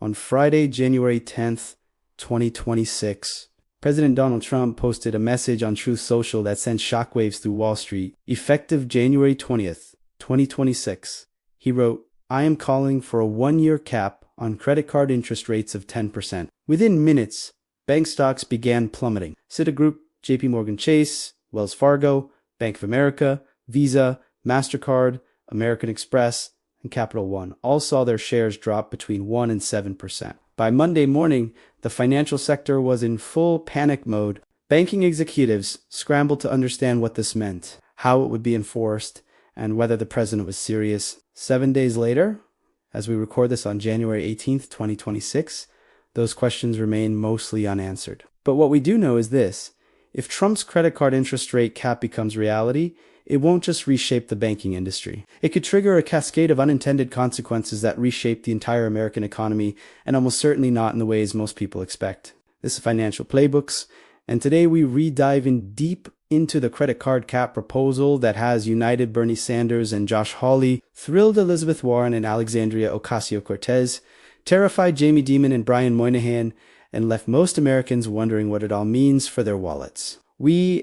On Friday, January 10th, 2026, President Donald Trump posted a message on Truth Social that sent shockwaves through Wall Street. Effective January 20th, 2026, he wrote, "I am calling for a one-year cap on credit card interest rates of 10%. Within minutes, bank stocks began plummeting. Citigroup, JP Morgan Chase, Wells Fargo, Bank of America, Visa, MasterCard, American Express, and Capital One all saw their shares drop between 1 and 7%. By Monday morning, the financial sector was in full panic mode. Banking executives scrambled to understand what this meant, how it would be enforced, and whether the president was serious. 7 days later, as we record this on January 18th, 2026, those questions remain mostly unanswered. But what we do know is this: if Trump's credit card interest rate cap becomes reality, it won't just reshape the banking industry. It could trigger a cascade of unintended consequences that reshape the entire American economy, and almost certainly not in the ways most people expect. This is Financial Playbooks, and today we re-dive in deep into the credit card cap proposal that has united Bernie Sanders and Josh Hawley, thrilled Elizabeth Warren and Alexandria Ocasio-Cortez, terrified Jamie Dimon and Brian Moynihan, and left most Americans wondering what it all means for their wallets.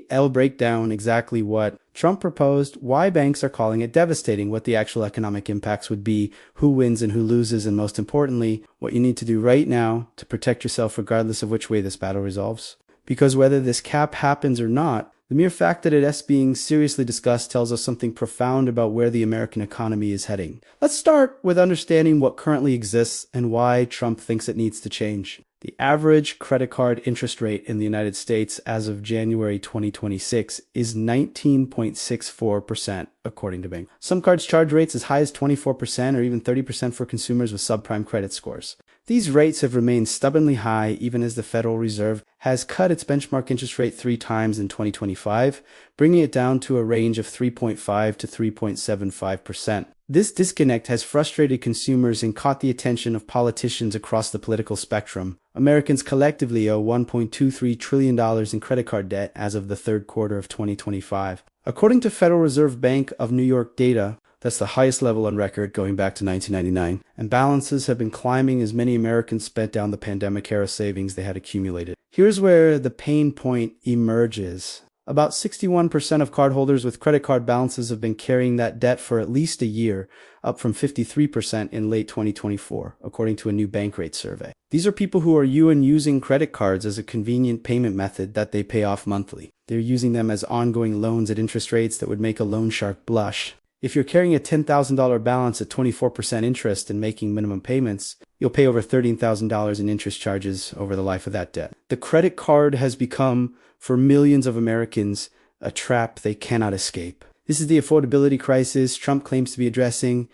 I'll break down exactly what Trump proposed, why banks are calling it devastating, what the actual economic impacts would be, who wins and who loses, and most importantly, what you need to do right now to protect yourself regardless of which way this battle resolves. Because whether this cap happens or not, the mere fact that it is being seriously discussed tells us something profound about where the American economy is heading. Let's start with understanding what currently exists and why Trump thinks it needs to change. The average credit card interest rate in the United States as of January 2026 is 19.64%, according to Bank. Some cards charge rates as high as 24% or even 30% for consumers with subprime credit scores. These rates have remained stubbornly high even as the Federal Reserve has cut its benchmark interest rate 3 times in 2025, bringing it down to a range of 3.5 to 3.75%. This disconnect has frustrated consumers and caught the attention of politicians across the political spectrum. Americans collectively owe $1.23 trillion in credit card debt as of the third quarter of 2025. According to Federal Reserve Bank of New York data, that's the highest level on record going back to 1999, and balances have been climbing as many Americans spent down the pandemic-era savings they had accumulated. Here's where the pain point emerges. About 61% of cardholders with credit card balances have been carrying that debt for at least a year, up from 53% in late 2024, according to a new Bankrate survey. These are people who are using credit cards as a convenient payment method that they pay off monthly. They're using them as ongoing loans at interest rates that would make a loan shark blush. If you're carrying a $10,000 balance at 24% interest and making minimum payments, you'll pay over $13,000 in interest charges over the life of that debt. The credit card has become, for millions of Americans, a trap they cannot escape. This is the affordability crisis Trump claims to be addressing.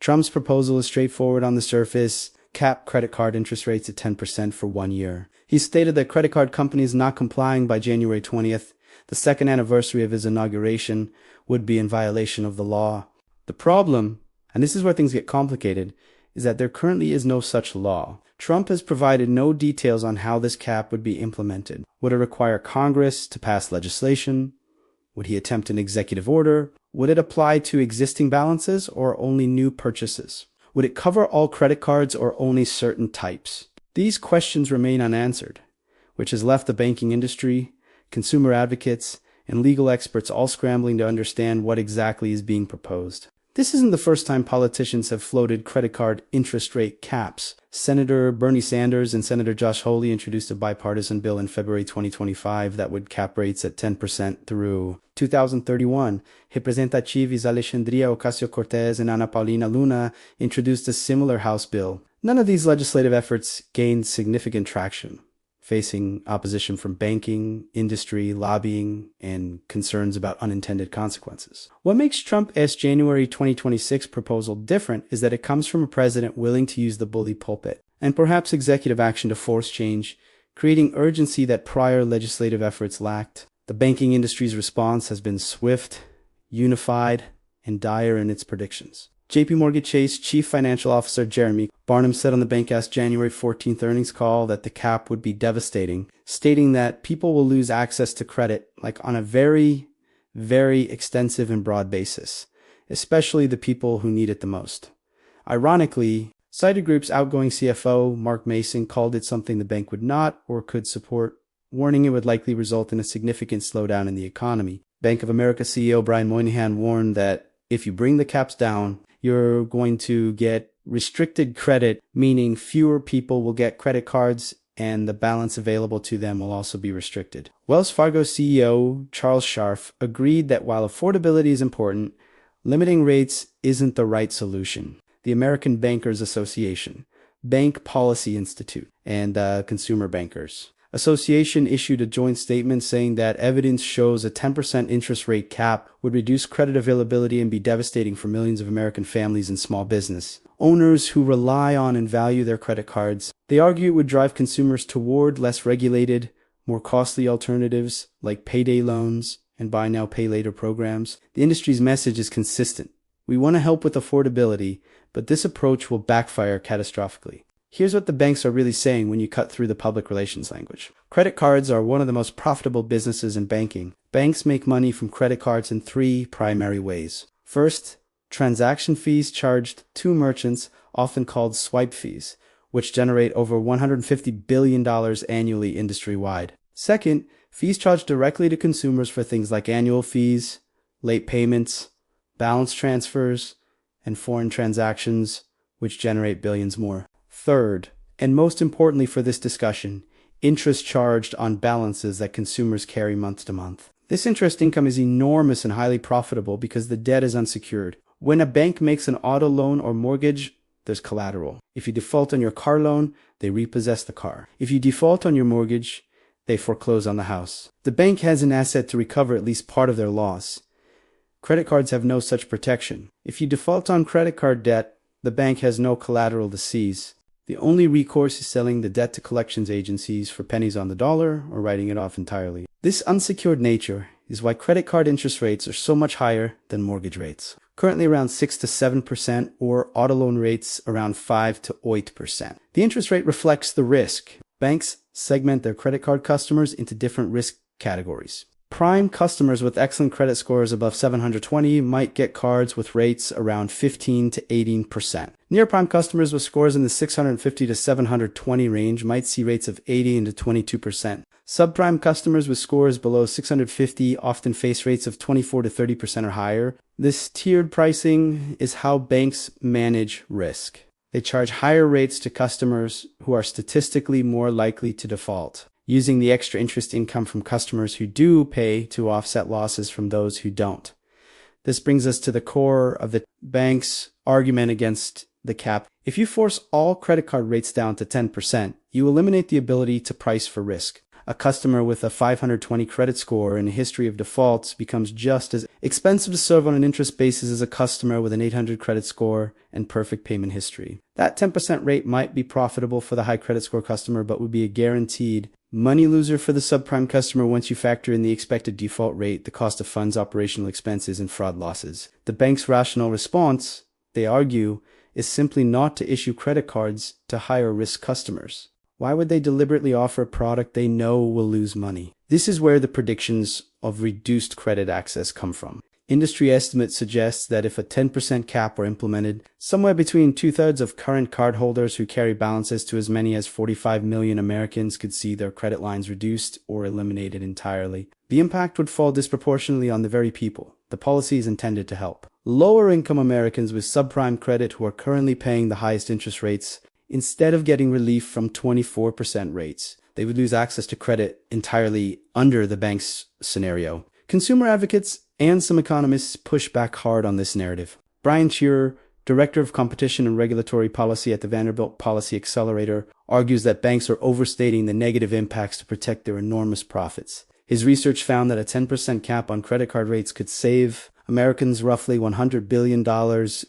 Trump's proposal is straightforward on the surface: cap credit card interest rates at 10% for 1 year. He stated that credit card companies not complying by January 20th, the second anniversary of his inauguration, would be in violation of the law. The problem, and this is where things get complicated, is that there currently is no such law. Trump has provided no details on how this cap would be implemented. Would it require Congress to pass legislation? Would he attempt an executive order? Would it apply to existing balances or only new purchases? Would it cover all credit cards or only certain types? These questions remain unanswered, which has left the banking industry, consumer advocates, and legal experts all scrambling to understand what exactly is being proposed. This isn't the first time politicians have floated credit card interest rate caps. Senator Bernie Sanders and Senator Josh Hawley introduced a bipartisan bill in February 2025 that would cap rates at 10% through 2031. Representativas Alexandria Ocasio-Cortez and Ana Paulina Luna introduced a similar House bill. None of these legislative efforts gained significant traction, facing opposition from banking, industry, lobbying, and concerns about unintended consequences. What makes Trump's January 2026 proposal different is that it comes from a president willing to use the bully pulpit, and perhaps executive action to force change, creating urgency that prior legislative efforts lacked. The banking industry's response has been swift, unified, and dire in its predictions. JP Morgan Chase Chief Financial Officer Jeremy Barnum said on the Bankcast January 14th earnings call that the cap would be devastating, stating that people will lose access to credit on a very, very extensive and broad basis, especially the people who need it the most. Ironically, Citigroup's outgoing CFO, Mark Mason, called it something the bank would not or could support, warning it would likely result in a significant slowdown in the economy. Bank of America CEO Brian Moynihan warned that if you bring the caps down, you're going to get restricted credit, meaning fewer people will get credit cards and the balance available to them will also be restricted. Wells Fargo CEO Charles Scharf agreed that while affordability is important, limiting rates isn't the right solution. The American Bankers Association, Bank Policy Institute, and Consumer Bankers Association issued a joint statement saying that evidence shows a 10% interest rate cap would reduce credit availability and be devastating for millions of American families and small business owners who rely on and value their credit cards. They argue it would drive consumers toward less regulated, more costly alternatives like payday loans and buy now, pay later programs. The industry's message is consistent. We want to help with affordability, but this approach will backfire catastrophically. Here's what the banks are really saying when you cut through the public relations language. Credit cards are one of the most profitable businesses in banking. Banks make money from credit cards in three primary ways. First, transaction fees charged to merchants, often called swipe fees, which generate over $150 billion annually industry-wide. Second, fees charged directly to consumers for things like annual fees, late payments, balance transfers, and foreign transactions, which generate billions more. Third, and most importantly for this discussion, interest charged on balances that consumers carry month to month. This interest income is enormous and highly profitable because the debt is unsecured. When a bank makes an auto loan or mortgage, there's collateral. If you default on your car loan, they repossess the car. If you default on your mortgage, they foreclose on the house. The bank has an asset to recover at least part of their loss. Credit cards have no such protection. If you default on credit card debt, the bank has no collateral to seize. The only recourse is selling the debt to collections agencies for pennies on the dollar or writing it off entirely. This unsecured nature is why credit card interest rates are so much higher than mortgage rates. Currently around 6 to 7% or auto loan rates around 5 to 8%. The interest rate reflects the risk. Banks segment their credit card customers into different risk categories. Prime customers with excellent credit scores above 720 might get cards with rates around 15 to 18%. Near-prime customers with scores in the 650 to 720 range might see rates of 80 to 22%. Subprime customers with scores below 650 often face rates of 24 to 30% or higher. This tiered pricing is how banks manage risk. They charge higher rates to customers who are statistically more likely to default, using the extra interest income from customers who do pay to offset losses from those who don't. This brings us to the core of the bank's argument against the cap. If you force all credit card rates down to 10%, you eliminate the ability to price for risk. A customer with a 520 credit score and a history of defaults becomes just as expensive to serve on an interest basis as a customer with an 800 credit score and perfect payment history. That 10% rate might be profitable for the high credit score customer, but would be a guaranteed money loser for the subprime customer once you factor in the expected default rate, the cost of funds, operational expenses, and fraud losses. The bank's rational response, they argue, is simply not to issue credit cards to higher risk customers. Why would they deliberately offer a product they know will lose money? This is where the predictions of reduced credit access come from. Industry estimates suggest that if a 10% cap were implemented, somewhere between 2/3 of current cardholders who carry balances to as many as 45 million Americans could see their credit lines reduced or eliminated entirely. The impact would fall disproportionately on the very people the policy is intended to help. Lower income Americans with subprime credit who are currently paying the highest interest rates, instead of getting relief from 24% rates, they would lose access to credit entirely under the bank's scenario. Consumer advocates and some economists push back hard on this narrative. Brian Shearer, Director of Competition and Regulatory Policy at the Vanderbilt Policy Accelerator, argues that banks are overstating the negative impacts to protect their enormous profits. His research found that a 10% cap on credit card rates could save Americans roughly $100 billion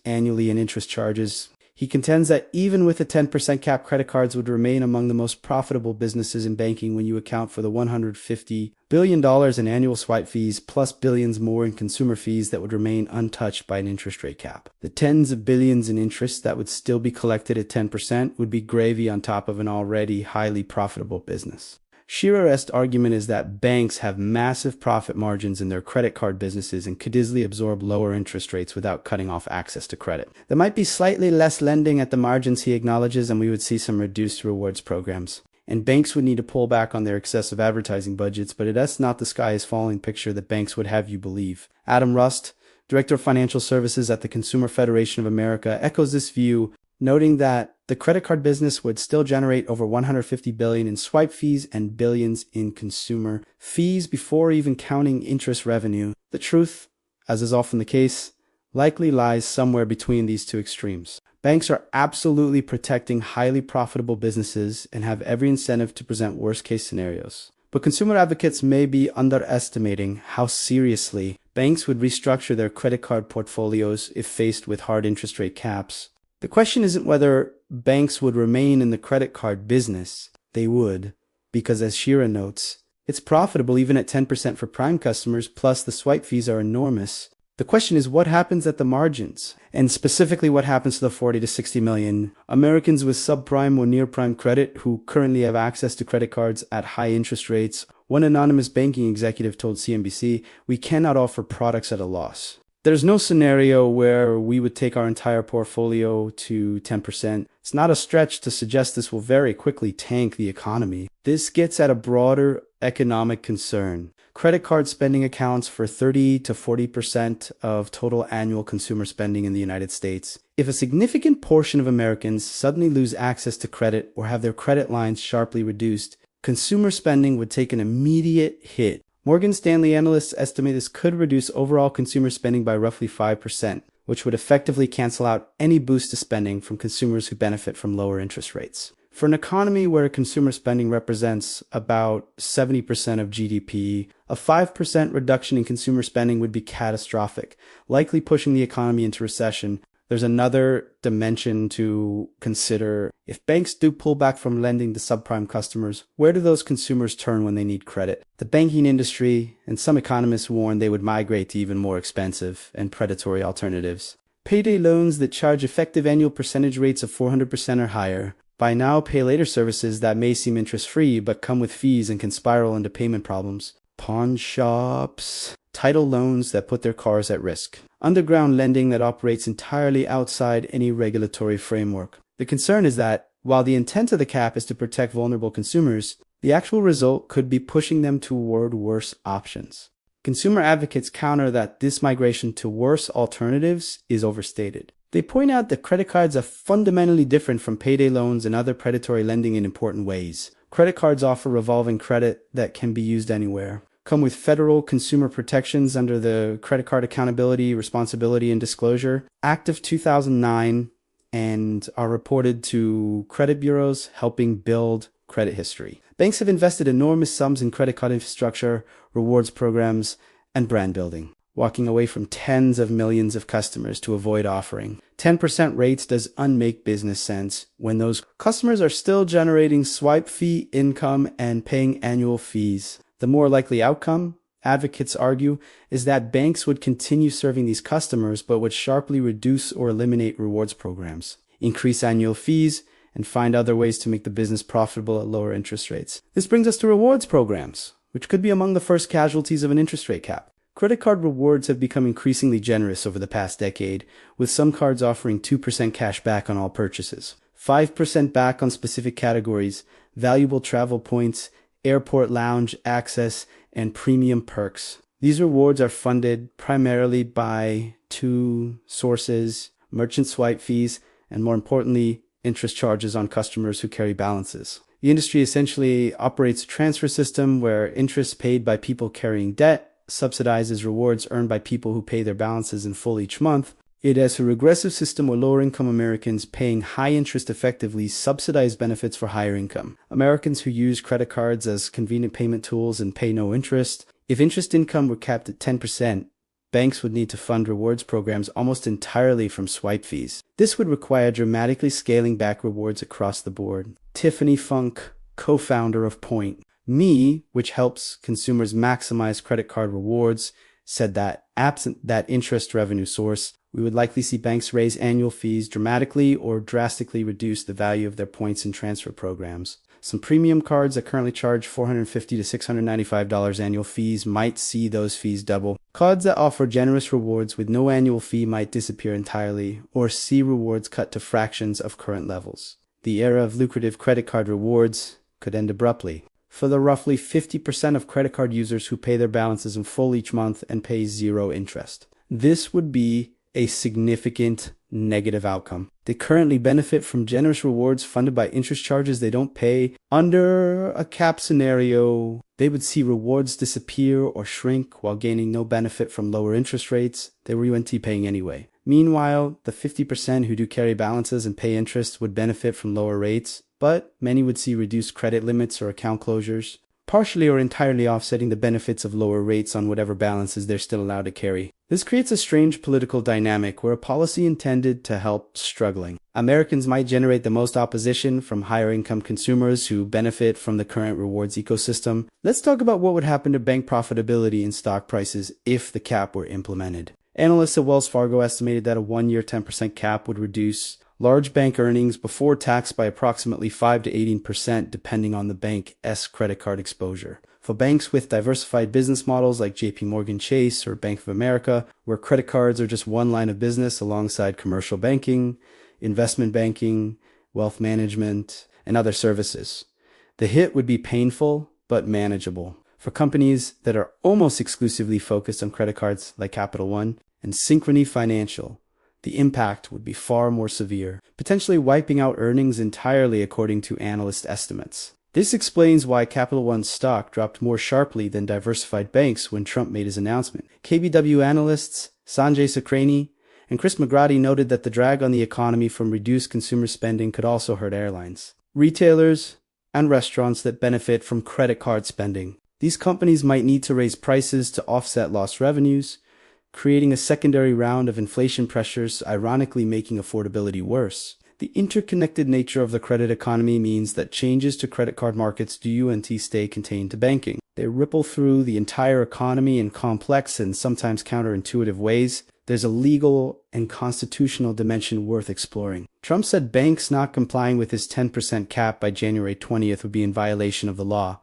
annually in interest charges. He contends that even with a 10% cap, credit cards would remain among the most profitable businesses in banking when you account for the $150 billion in annual swipe fees plus billions more in consumer fees that would remain untouched by an interest rate cap. The tens of billions in interest that would still be collected at 10% would be gravy on top of an already highly profitable business. Shearer's argument is that banks have massive profit margins in their credit card businesses and could easily absorb lower interest rates without cutting off access to credit. There might be slightly less lending at the margins, he acknowledges, and we would see some reduced rewards programs. And banks would need to pull back on their excessive advertising budgets, but that's not the sky is falling picture that banks would have you believe. Adam Rust, Director of Financial Services at the Consumer Federation of America, echoes this view, noting that the credit card business would still generate over $150 billion in swipe fees and billions in consumer fees before even counting interest revenue. The truth, as is often the case, likely lies somewhere between these two extremes. Banks are absolutely protecting highly profitable businesses and have every incentive to present worst-case scenarios. But consumer advocates may be underestimating how seriously banks would restructure their credit card portfolios if faced with hard interest rate caps. The question isn't whether banks would remain in the credit card business. They would, because as Shearer notes, it's profitable even at 10% for prime customers, plus the swipe fees are enormous. The question is what happens at the margins, and specifically what happens to the 40 to 60 million Americans with subprime or near-prime credit who currently have access to credit cards at high interest rates. One anonymous banking executive told CNBC, "We cannot offer products at a loss." There's no scenario where we would take our entire portfolio to 10%. It's not a stretch to suggest this will very quickly tank the economy. This gets at a broader economic concern. Credit card spending accounts for 30 to 40% of total annual consumer spending in the United States. If a significant portion of Americans suddenly lose access to credit or have their credit lines sharply reduced, consumer spending would take an immediate hit. Morgan Stanley analysts estimate this could reduce overall consumer spending by roughly 5%, which would effectively cancel out any boost to spending from consumers who benefit from lower interest rates. For an economy where consumer spending represents about 70% of GDP, a 5% reduction in consumer spending would be catastrophic, likely pushing the economy into recession. There's another dimension to consider. If banks do pull back from lending to subprime customers, where do those consumers turn when they need credit? The banking industry and some economists warn they would migrate to even more expensive and predatory alternatives. Payday loans that charge effective annual percentage rates of 400% or higher. Buy now, pay later services that may seem interest-free but come with fees and can spiral into payment problems. Pawn shops. Title loans that put their cars at risk. Underground lending that operates entirely outside any regulatory framework. The concern is that, while the intent of the cap is to protect vulnerable consumers, the actual result could be pushing them toward worse options. Consumer advocates counter that this migration to worse alternatives is overstated. They point out that credit cards are fundamentally different from payday loans and other predatory lending in important ways. Credit cards offer revolving credit that can be used anywhere, come with federal consumer protections under the Credit Card Accountability, Responsibility, and Disclosure Act of 2009, and are reported to credit bureaus, helping build credit history. Banks have invested enormous sums in credit card infrastructure, rewards programs, and brand building, walking away from tens of millions of customers to avoid offering 10% rates does unmake business sense when those customers are still generating swipe fee income and paying annual fees. The more likely outcome, advocates argue, is that banks would continue serving these customers but would sharply reduce or eliminate rewards programs, increase annual fees, and find other ways to make the business profitable at lower interest rates. This brings us to rewards programs, which could be among the first casualties of an interest rate cap. Credit card rewards have become increasingly generous over the past decade, with some cards offering 2% cash back on all purchases, 5% back on specific categories, valuable travel points, airport lounge access, and premium perks. These rewards are funded primarily by two sources: merchant swipe fees, and more importantly, interest charges on customers who carry balances. The industry essentially operates a transfer system where interest paid by people carrying debt subsidizes rewards earned by people who pay their balances in full each month. It has a regressive system where lower-income Americans paying high interest effectively subsidize benefits for higher income. Americans who use credit cards as convenient payment tools and pay no interest. If interest income were capped at 10%, banks would need to fund rewards programs almost entirely from swipe fees. This would require dramatically scaling back rewards across the board. Tiffany Funk, co-founder of Point Me, which helps consumers maximize credit card rewards, said that absent that interest revenue source, We would likely see banks raise annual fees dramatically or drastically reduce the value of their points and transfer programs. Some premium cards that currently charge $450 to $695 annual fees might see those fees double. Cards that offer generous rewards with no annual fee might disappear entirely, or see rewards cut to fractions of current levels. The era of lucrative credit card rewards could end abruptly. For the roughly 50% of credit card users who pay their balances in full each month and pay zero interest, this would be a significant negative outcome. They currently benefit from generous rewards funded by interest charges they don't pay. Under a cap scenario, they would see rewards disappear or shrink while gaining no benefit from lower interest rates they were paying anyway. Meanwhile, the 50% who do carry balances and pay interest would benefit from lower rates, but many would see reduced credit limits or account closures, partially or entirely offsetting the benefits of lower rates on whatever balances they're still allowed to carry. This creates a strange political dynamic where a policy intended to help struggling Americans might generate the most opposition from higher income consumers who benefit from the current rewards ecosystem. Let's talk about what would happen to bank profitability and stock prices if the cap were implemented. Analysts at Wells Fargo estimated that a 1-year 10% cap would reduce large bank earnings before tax by approximately 5 to 18% depending on the bank's credit card exposure. For banks with diversified business models like JP Chase or Bank of America, where credit cards are just one line of business alongside commercial banking, investment banking, wealth management, and other services, the hit would be painful but manageable. For companies that are almost exclusively focused on credit cards like Capital One and Synchrony Financial, the impact would be far more severe, potentially wiping out earnings entirely according to analyst estimates. This explains why Capital One's stock dropped more sharply than diversified banks when Trump made his announcement. KBW analysts Sanjay Sakrani and Chris McGrady noted that the drag on the economy from reduced consumer spending could also hurt airlines, retailers, and restaurants that benefit from credit card spending. These companies might need to raise prices to offset lost revenues, creating a secondary round of inflation pressures, ironically making affordability worse. The interconnected nature of the credit economy means that changes to credit card markets do stay contained to banking. They ripple through the entire economy in complex and sometimes counterintuitive ways. There's a legal and constitutional dimension worth exploring. Trump said banks not complying with his 10% cap by January 20th would be in violation of the law,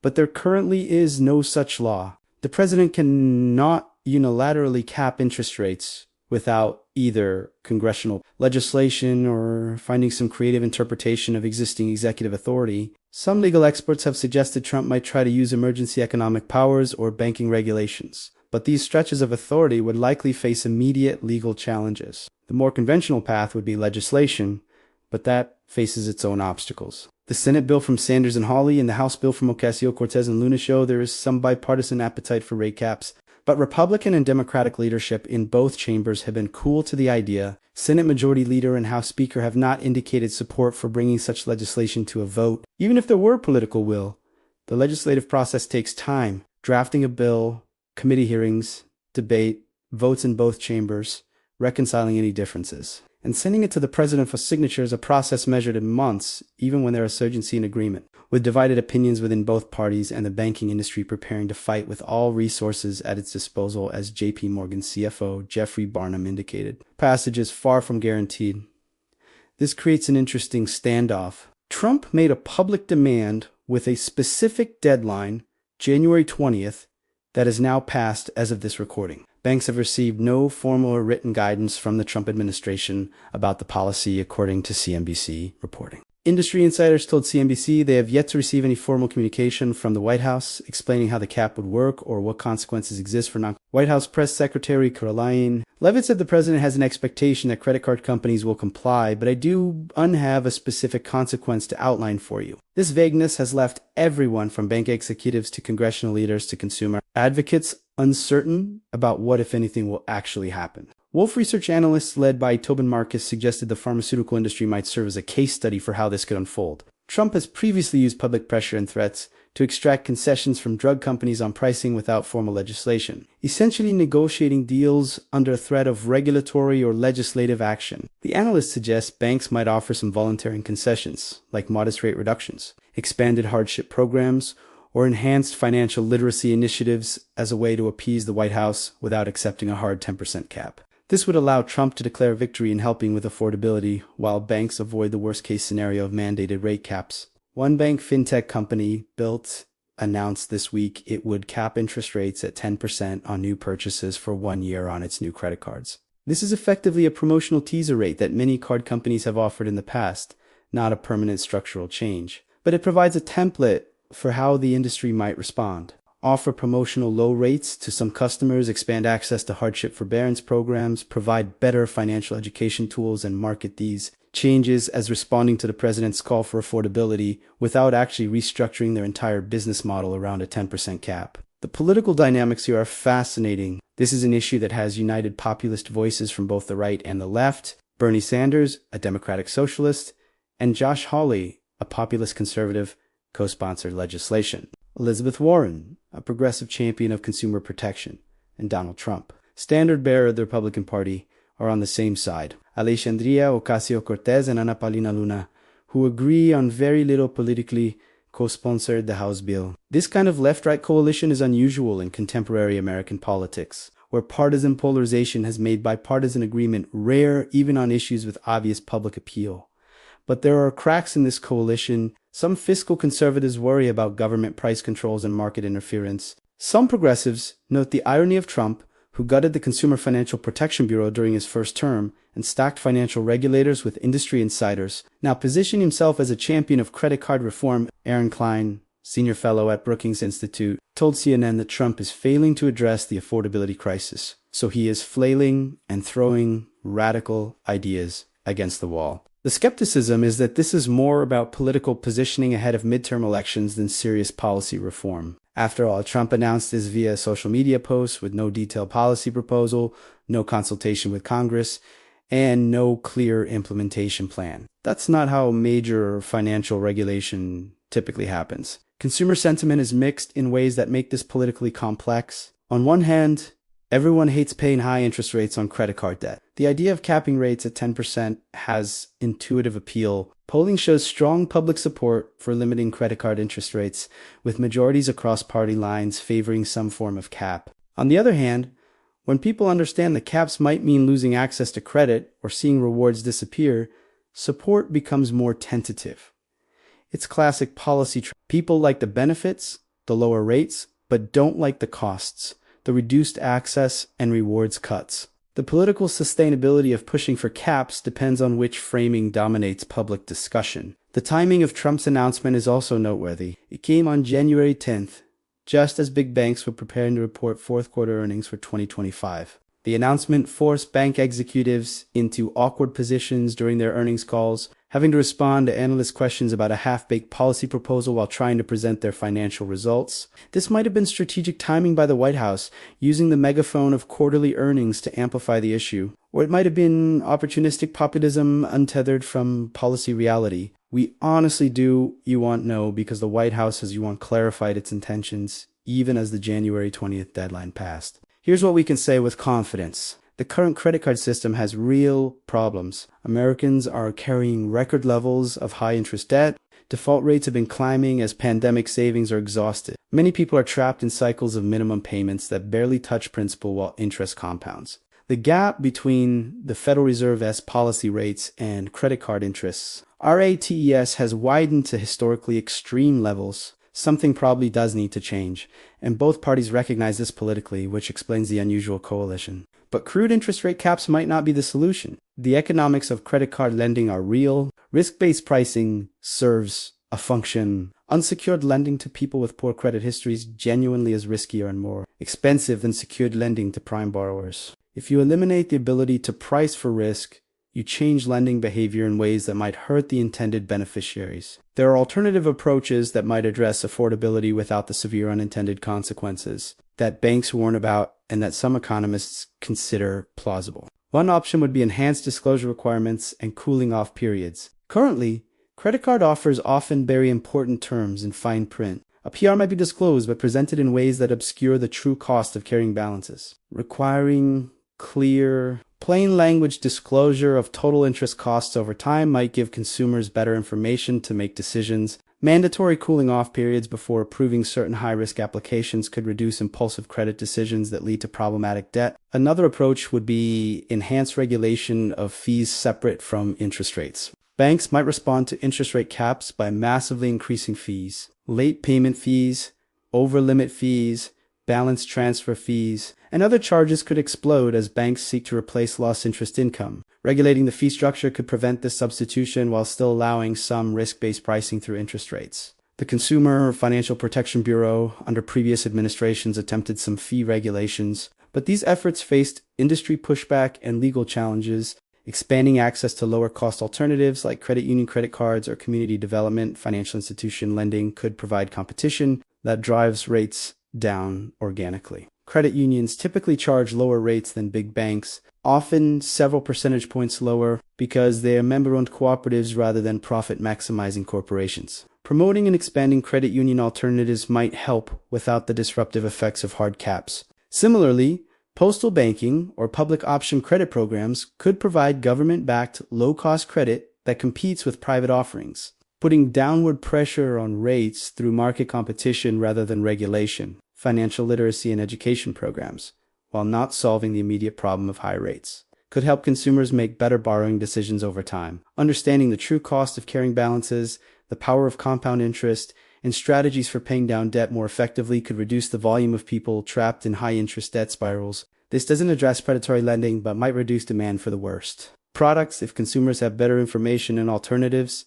but there currently is no such law. The president cannot unilaterally cap interest rates without either congressional legislation or finding some creative interpretation of existing executive authority. Some legal experts have suggested Trump might try to use emergency economic powers or banking regulations, but these stretches of authority would likely face immediate legal challenges. The more conventional path would be legislation, but that faces its own obstacles. The Senate bill from Sanders and Hawley and the House bill from Ocasio-Cortez and Luna show there is some bipartisan appetite for rate caps, but Republican and Democratic leadership in both chambers have been cool to the idea. Senate Majority Leader and House Speaker have not indicated support for bringing such legislation to a vote. Even if there were political will, the legislative process takes time. Drafting a bill, committee hearings, debate, votes in both chambers, reconciling any differences, and sending it to the president for signature is a process measured in months, even when there is urgency and agreement. With divided opinions within both parties and the banking industry preparing to fight with all resources at its disposal, as JP Morgan CFO Jeffrey Barnum indicated, passage is far from guaranteed. This creates an interesting standoff. Trump made a public demand with a specific deadline, January 20th, that is now passed as of this recording. Banks have received no formal or written guidance from the Trump administration about the policy, according to CNBC reporting. Industry insiders told CNBC they have yet to receive any formal communication from the White House explaining how the cap would work or what consequences exist for White House Press Secretary Caroline Leavitt said the president has an expectation that credit card companies will comply, but I do have a specific consequence to outline for you. This vagueness has left everyone from bank executives to congressional leaders to consumer advocates uncertain about what, if anything, will actually happen. Wolf Research analysts led by Tobin Marcus suggested the pharmaceutical industry might serve as a case study for how this could unfold. Trump has previously used public pressure and threats to extract concessions from drug companies on pricing without formal legislation, essentially negotiating deals under threat of regulatory or legislative action. The analysts suggest banks might offer some voluntary concessions, like modest rate reductions, expanded hardship programs, or enhanced financial literacy initiatives as a way to appease the White House without accepting a hard 10% cap. This would allow Trump to declare victory in helping with affordability, while banks avoid the worst-case scenario of mandated rate caps. One bank fintech company, announced this week it would cap interest rates at 10% on new purchases for 1 year on its new credit cards. This is effectively a promotional teaser rate that many card companies have offered in the past, not a permanent structural change. But it provides a template for how the industry might respond. Offer promotional low rates to some customers, expand access to hardship forbearance programs, provide better financial education tools, and market these changes as responding to the president's call for affordability without actually restructuring their entire business model around a 10% cap. The political dynamics here are fascinating. This is an issue that has united populist voices from both the right and the left. Bernie Sanders, a Democratic socialist, and Josh Hawley, a populist conservative, co-sponsored legislation. Elizabeth Warren, a progressive champion of consumer protection, and Donald Trump, standard bearer of the Republican Party, are on the same side. Alexandria Ocasio-Cortez and Ana Paulina Luna, who agree on very little politically, co-sponsored the House bill. This kind of left-right coalition is unusual in contemporary American politics, where partisan polarization has made bipartisan agreement rare even on issues with obvious public appeal. But there are cracks in this coalition. Some fiscal conservatives worry about government price controls and market interference. Some progressives note the irony of Trump, who gutted the Consumer Financial Protection Bureau during his first term and stacked financial regulators with industry insiders, now positioning himself as a champion of credit card reform. Aaron Klein, senior fellow at Brookings Institute, told CNN that Trump is failing to address the affordability crisis, so he is flailing and throwing radical ideas against the wall. The skepticism is that this is more about political positioning ahead of midterm elections than serious policy reform. After all, Trump announced this via a social media post with no detailed policy proposal, no consultation with Congress, and no clear implementation plan. That's not how major financial regulation typically happens. Consumer sentiment is mixed in ways that make this politically complex. On one hand, everyone hates paying high interest rates on credit card debt. The idea of capping rates at 10% has intuitive appeal. Polling shows strong public support for limiting credit card interest rates, with majorities across party lines favoring some form of cap. On the other hand, when people understand that caps might mean losing access to credit or seeing rewards disappear, support becomes more tentative. It's classic policy. People like the benefits, the lower rates, but don't like the costs, the reduced access and rewards cuts. The political sustainability of pushing for caps depends on which framing dominates public discussion. The timing of Trump's announcement is also noteworthy. It came on January 10th, just as big banks were preparing to report fourth quarter earnings for 2025. The announcement forced bank executives into awkward positions during their earnings calls, having to respond to analyst questions about a half-baked policy proposal while trying to present their financial results. This might have been strategic timing by the White House, using the megaphone of quarterly earnings to amplify the issue. Or it might have been opportunistic populism untethered from policy reality. We honestly do know because the White House has clarified its intentions, even as the January 20th deadline passed. Here's what we can say with confidence. The current credit card system has real problems. Americans are carrying record levels of high interest debt. Default rates have been climbing as pandemic savings are exhausted. Many people are trapped in cycles of minimum payments that barely touch principal while interest compounds. The gap between the Federal Reserve's policy rates and credit card interests, RATES, has widened to historically extreme levels. Something probably does need to change, and both parties recognize this politically, which explains the unusual coalition. But crude interest rate caps might not be the solution. The economics of credit card lending are real. Risk-based pricing serves a function. Unsecured lending to people with poor credit histories genuinely is riskier and more expensive than secured lending to prime borrowers. If you eliminate the ability to price for risk, you change lending behavior in ways that might hurt the intended beneficiaries. There are alternative approaches that might address affordability without the severe unintended consequences that banks warn about and that some economists consider plausible. One option would be enhanced disclosure requirements and cooling off periods. Currently, credit card offers often bury important terms in fine print. A PR might be disclosed but presented in ways that obscure the true cost of carrying balances. Requiring clear, plain language disclosure of total interest costs over time might give consumers better information to make decisions Mandatory cooling off periods before approving certain high-risk applications could reduce impulsive credit decisions that lead to problematic debt. Another approach would be enhanced regulation of fees separate from interest rates. Banks might respond to interest rate caps by massively increasing fees. Late payment fees, over-limit fees, balance transfer fees, and other charges could explode as banks seek to replace lost interest income. Regulating the fee structure could prevent this substitution while still allowing some risk-based pricing through interest rates. The Consumer Financial Protection Bureau, under previous administrations, attempted some fee regulations, but these efforts faced industry pushback and legal challenges. Expanding access to lower-cost alternatives like credit union credit cards or community development financial institution lending could provide competition that drives rates down organically. Credit unions typically charge lower rates than big banks, often several percentage points lower because they are member-owned cooperatives rather than profit-maximizing corporations. Promoting and expanding credit union alternatives might help without the disruptive effects of hard caps. Similarly, postal banking or public option credit programs could provide government-backed low-cost credit that competes with private offerings, putting downward pressure on rates through market competition rather than regulation. Financial literacy and education programs, while not solving the immediate problem of high rates, could help consumers make better borrowing decisions over time. Understanding the true cost of carrying balances, the power of compound interest, and strategies for paying down debt more effectively could reduce the volume of people trapped in high-interest debt spirals. This doesn't address predatory lending, but might reduce demand for the worst products if consumers have better information and alternatives.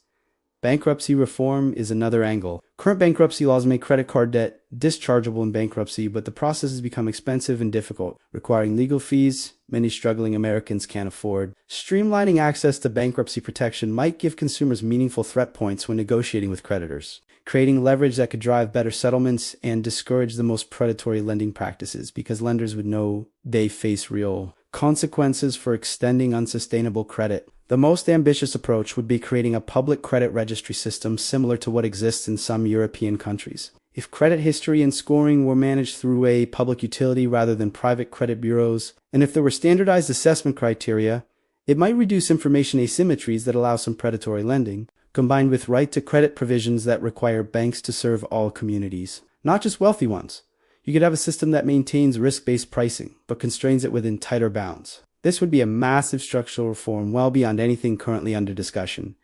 Bankruptcy reform is another angle. Current bankruptcy laws make credit card debt dischargeable in bankruptcy, but the process has become expensive and difficult, requiring legal fees many struggling Americans can't afford. Streamlining access to bankruptcy protection might give consumers meaningful threat points when negotiating with creditors, creating leverage that could drive better settlements and discourage the most predatory lending practices because lenders would know they face real consequences for extending unsustainable credit. The most ambitious approach would be creating a public credit registry system similar to what exists in some European countries. If credit history and scoring were managed through a public utility rather than private credit bureaus, and if there were standardized assessment criteria, it might reduce information asymmetries that allow some predatory lending, combined with right-to-credit provisions that require banks to serve all communities, not just wealthy ones. You could have a system that maintains risk-based pricing, but constrains it within tighter bounds. This would be a massive structural reform well beyond anything currently under discussion,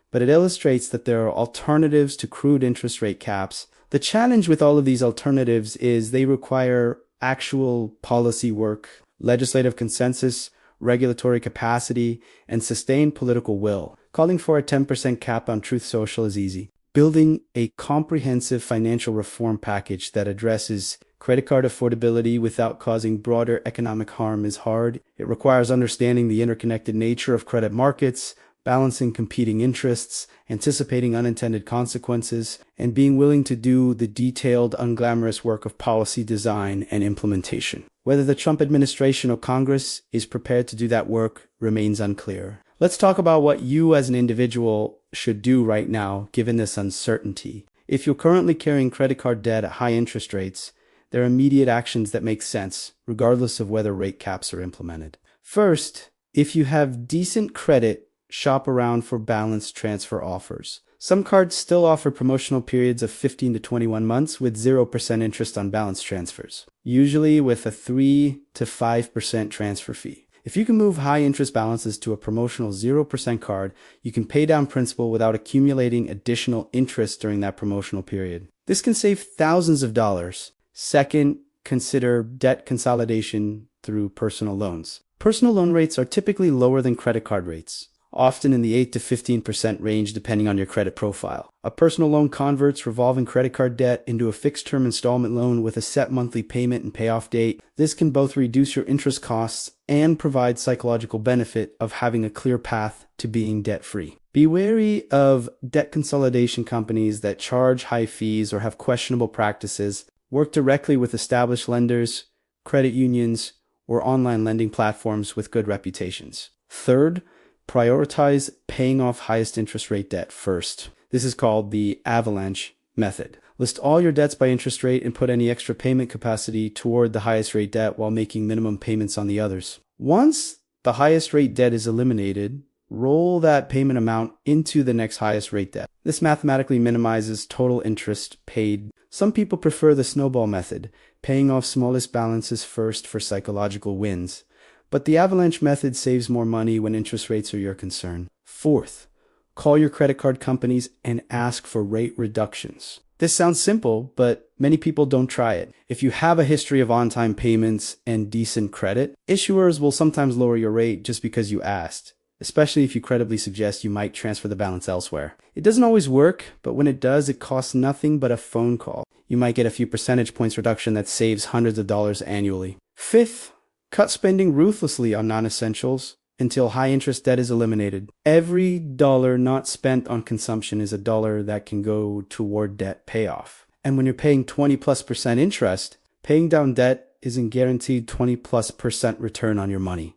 but it illustrates that there are alternatives to crude interest rate caps. The challenge with all of these alternatives is they require actual policy work, legislative consensus, regulatory capacity, and sustained political will. Calling for a 10% cap on Truth Social is easy. Building a comprehensive financial reform package that addresses credit card affordability without causing broader economic harm is hard. It requires understanding the interconnected nature of credit markets, balancing competing interests, anticipating unintended consequences, and being willing to do the detailed, unglamorous work of policy design and implementation. Whether the Trump administration or Congress is prepared to do that work remains unclear. Let's talk about what you as an individual should do right now, given this uncertainty. If you're currently carrying credit card debt at high interest rates, there are immediate actions that make sense, regardless of whether rate caps are implemented. First, if you have decent credit, shop around for balance transfer offers. Some cards still offer promotional periods of 15 to 21 months with 0% interest on balance transfers, usually with a 3 to 5% transfer fee. If you can move high interest balances to a promotional 0% card, you can pay down principal without accumulating additional interest during that promotional period. This can save thousands of dollars. Second, consider debt consolidation through personal loans. Personal loan rates are typically lower than credit card rates, often in the 8 to 15% range depending on your credit profile. A personal loan converts revolving credit card debt into a fixed-term installment loan with a set monthly payment and payoff date. This can both reduce your interest costs and provide psychological benefit of having a clear path to being debt-free. Be wary of debt consolidation companies that charge high fees or have questionable practices. Work directly with established lenders, credit unions, or online lending platforms with good reputations. Third, prioritize paying off highest interest rate debt first. This is called the avalanche method. List all your debts by interest rate and put any extra payment capacity toward the highest rate debt while making minimum payments on the others. Once the highest rate debt is eliminated, roll that payment amount into the next highest rate debt. This mathematically minimizes total interest paid. Some people prefer the snowball method, paying off smallest balances first for psychological wins. But the avalanche method saves more money when interest rates are your concern. Fourth, call your credit card companies and ask for rate reductions. This sounds simple, but many people don't try it. If you have a history of on-time payments and decent credit, issuers will sometimes lower your rate just because you asked, especially if you credibly suggest you might transfer the balance elsewhere. It doesn't always work, but when it does, it costs nothing but a phone call. You might get a few percentage points reduction that saves hundreds of dollars annually. Fifth, cut spending ruthlessly on non-essentials until high-interest debt is eliminated. Every dollar not spent on consumption is a dollar that can go toward debt payoff. And when you're paying 20+% interest, paying down debt isn't guaranteed 20+% return on your money.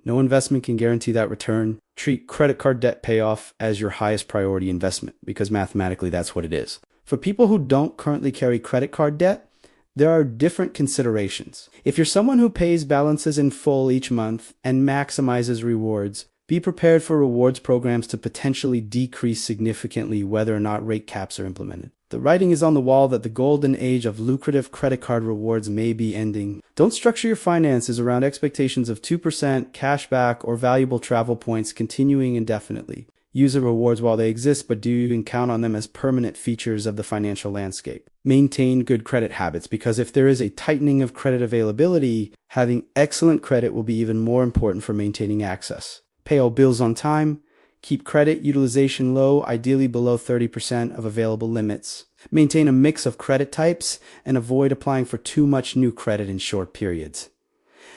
No investment can guarantee that return. Treat credit card debt payoff as your highest priority investment, because mathematically that's what it is. For people who don't currently carry credit card debt, there are different considerations. If you're someone who pays balances in full each month and maximizes rewards, be prepared for rewards programs to potentially decrease significantly whether or not rate caps are implemented. The writing is on the wall that the golden age of lucrative credit card rewards may be ending. Don't structure your finances around expectations of 2% cashback or valuable travel points continuing indefinitely. Use the rewards while they exist, but do you even count on them as permanent features of the financial landscape? Maintain good credit habits, because if there is a tightening of credit availability, having excellent credit will be even more important for maintaining access. Pay all bills on time. Keep credit utilization low, ideally below 30% of available limits. Maintain a mix of credit types and avoid applying for too much new credit in short periods.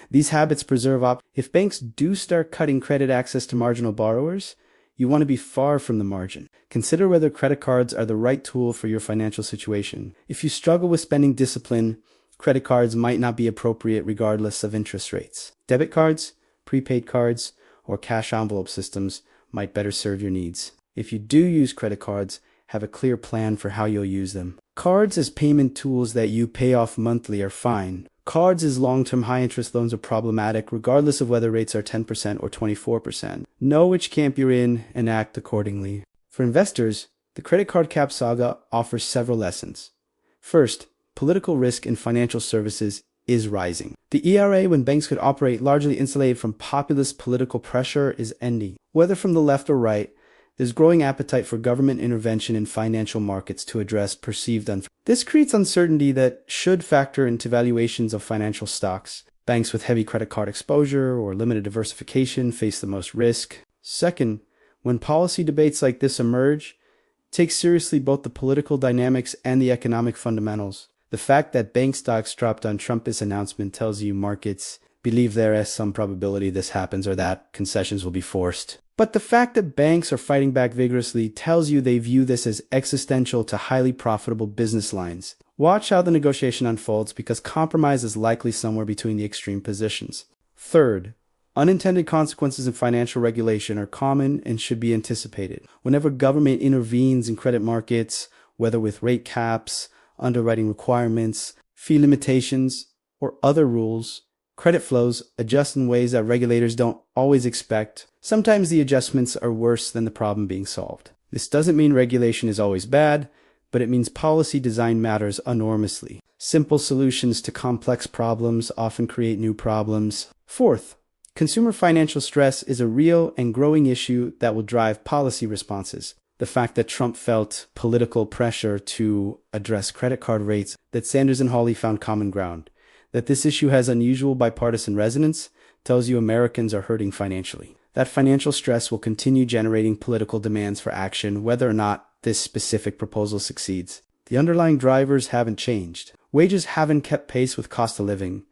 These habits preserve If banks do start cutting credit access to marginal borrowers, you want to be far from the margin. Consider whether credit cards are the right tool for your financial situation. If you struggle with spending discipline, credit cards might not be appropriate regardless of interest rates. Debit cards, prepaid cards, or cash envelope systems might better serve your needs. If you do use credit cards, have a clear plan for how you'll use them. Cards as payment tools that you pay off monthly are fine. Cards as long-term high-interest loans are problematic regardless of whether rates are 10% or 24%. Know which camp you're in and act accordingly. For investors, the credit card cap saga offers several lessons. First, political risk in financial services is rising. The ERA, when banks could operate largely insulated from populist political pressure, is ending. Whether from the left or right, there's growing appetite for government intervention in financial markets to address perceived unfairness. This creates uncertainty that should factor into valuations of financial stocks. Banks with heavy credit card exposure or limited diversification face the most risk. Second, when policy debates like this emerge, take seriously both the political dynamics and the economic fundamentals. The fact that bank stocks dropped on Trump's announcement tells you markets believe there is some probability this happens or that concessions will be forced. But the fact that banks are fighting back vigorously tells you they view this as existential to highly profitable business lines. Watch how the negotiation unfolds, because compromise is likely somewhere between the extreme positions. Third, unintended consequences in financial regulation are common and should be anticipated. Whenever government intervenes in credit markets, whether with rate caps, underwriting requirements, fee limitations, or other rules, credit flows adjust in ways that regulators don't always expect. Sometimes the adjustments are worse than the problem being solved. This doesn't mean regulation is always bad, but it means policy design matters enormously. Simple solutions to complex problems often create new problems. Fourth, consumer financial stress is a real and growing issue that will drive policy responses. The fact that Trump felt political pressure to address credit card rates, that Sanders and Hawley found common ground, that this issue has unusual bipartisan resonance, tells you Americans are hurting financially. That financial stress will continue generating political demands for action, whether or not this specific proposal succeeds. The underlying drivers haven't changed. Wages haven't kept pace with cost of living.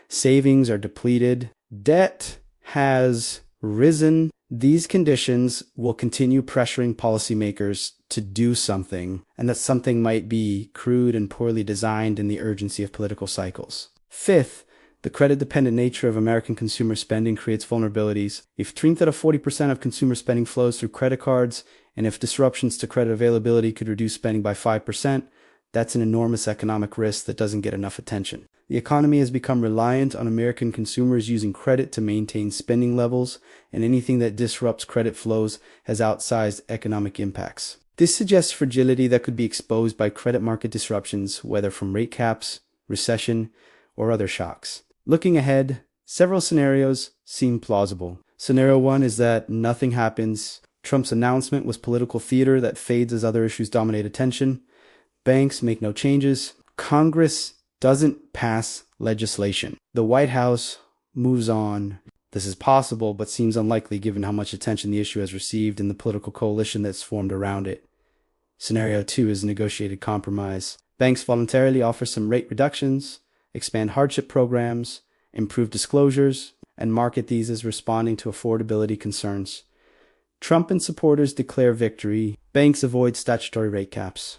Savings are depleted. Debt has risen. These conditions will continue pressuring policymakers to do something, and that something might be crude and poorly designed in the urgency of political cycles. Fifth, the credit-dependent nature of American consumer spending creates vulnerabilities. If 30 to 40% of consumer spending flows through credit cards, and if disruptions to credit availability could reduce spending by 5%, that's an enormous economic risk that doesn't get enough attention. The economy has become reliant on American consumers using credit to maintain spending levels, and anything that disrupts credit flows has outsized economic impacts. This suggests fragility that could be exposed by credit market disruptions, whether from rate caps, recession, or other shocks. Looking ahead, several scenarios seem plausible. Scenario 1 is that nothing happens. Trump's announcement was political theater that fades as other issues dominate attention. Banks make no changes. Congress doesn't pass legislation. The White House moves on. This is possible, but seems unlikely given how much attention the issue has received and the political coalition that's formed around it. Scenario 2 is negotiated compromise. Banks voluntarily offer some rate reductions, expand hardship programs, improve disclosures, and market these as responding to affordability concerns. Trump and supporters declare victory. Banks avoid statutory rate caps.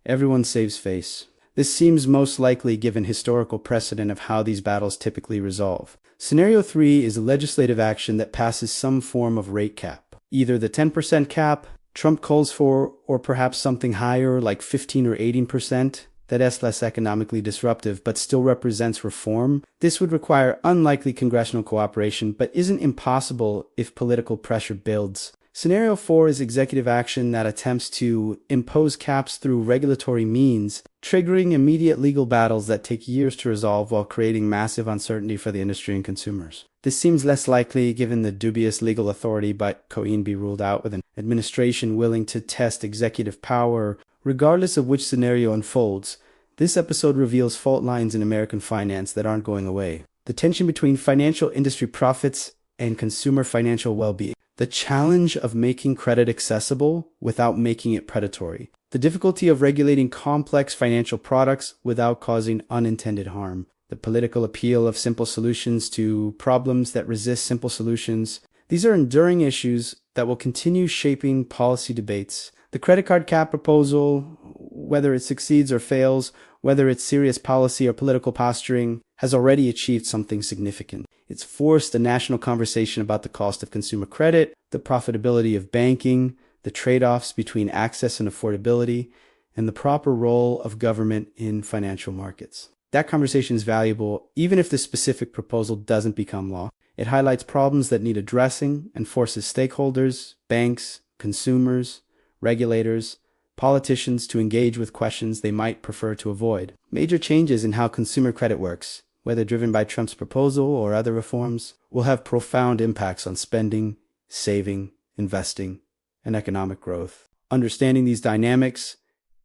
Everyone saves face. This seems most likely given historical precedent of how these battles typically resolve. Scenario 3 is legislative action that passes some form of rate cap. Either the 10% cap Trump calls for, or perhaps something higher like 15 or 18%, that is less economically disruptive but still represents reform. This would require unlikely congressional cooperation, but isn't impossible if political pressure builds. Scenario 4 is executive action that attempts to impose caps through regulatory means, triggering immediate legal battles that take years to resolve while creating massive uncertainty for the industry and consumers. This seems less likely given the dubious legal authority, but could be ruled out with an administration willing to test executive power. Regardless of which scenario unfolds, this episode reveals fault lines in American finance that aren't going away. The tension between financial industry profits and consumer financial well-being. The challenge of making credit accessible without making it predatory. The difficulty of regulating complex financial products without causing unintended harm. The political appeal of simple solutions to problems that resist simple solutions. These are enduring issues that will continue shaping policy debates. The credit card cap proposal, whether it succeeds or fails, whether it's serious policy or political posturing, has already achieved something significant. It's forced a national conversation about the cost of consumer credit, the profitability of banking, the trade-offs between access and affordability, and the proper role of government in financial markets. That conversation is valuable even if the specific proposal doesn't become law. It highlights problems that need addressing and forces stakeholders, banks, consumers, regulators, politicians to engage with questions they might prefer to avoid. Major changes in how consumer credit works, whether driven by Trump's proposal or other reforms, will have profound impacts on spending, saving, investing, and economic growth. Understanding these dynamics,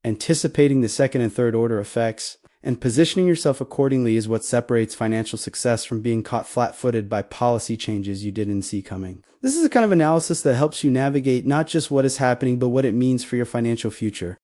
anticipating the second and third order effects, and positioning yourself accordingly is what separates financial success from being caught flat-footed by policy changes you didn't see coming. This is a kind of analysis that helps you navigate not just what is happening, but what it means for your financial future.